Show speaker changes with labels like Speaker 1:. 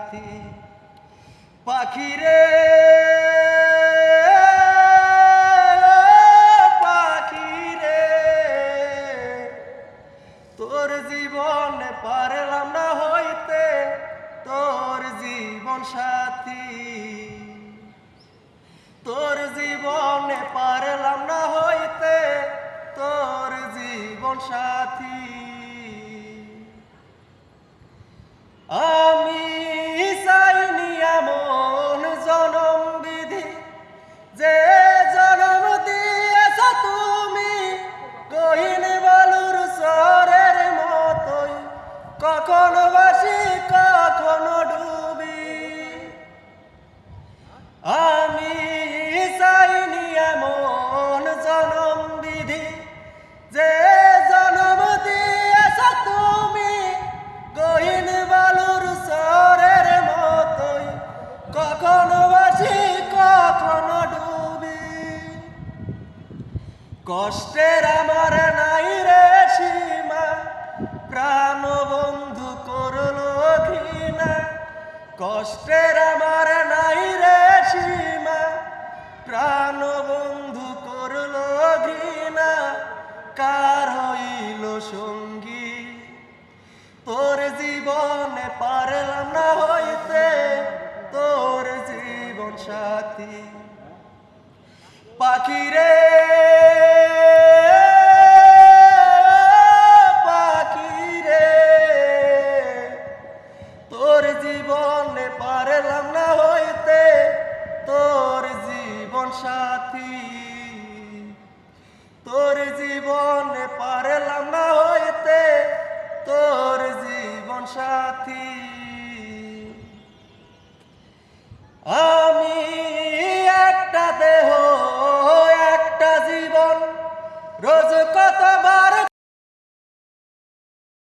Speaker 1: সাথী। পাখিরে পাখিরে তোর জীবনে পারলাম না হইতে তোর জীবন সাথী। তোর জীবনে পারলাম না হইতে তোর জীবন সাথী। আমি চাইনি এমন জনম বিধি যে জনম দিয়েছ তুমি গহীন বালুর চরের মতোই, কখনো বাসি কখনো ডুবি। আমি চাইনি এমন জনম বিধি যে জনম দিয়েছ তুমি গহীন বালুর চরের মতোই, কখনো বাসি কখনো ডুবি। কষ্টের আমার নাই রে সীমা, প্রাণ বন্ধু করলো ঘৃণা। কষ্টের আমার নাই রে সীমা, প্রাণ বন্ধু করলো ঘৃণা। কার হইল সঙ্গী তোর জীবনে পারলাম না হইতে তোর জীবন সাথী। পাখিরে পাখিরে তোর জীবনে পারলাম না হইতে তোর জীবন সাথী। তোর জীবনে পারলাম না হইতে তোর জীবন সাথী। আমি একটা দেহ একটা জীবন রোজ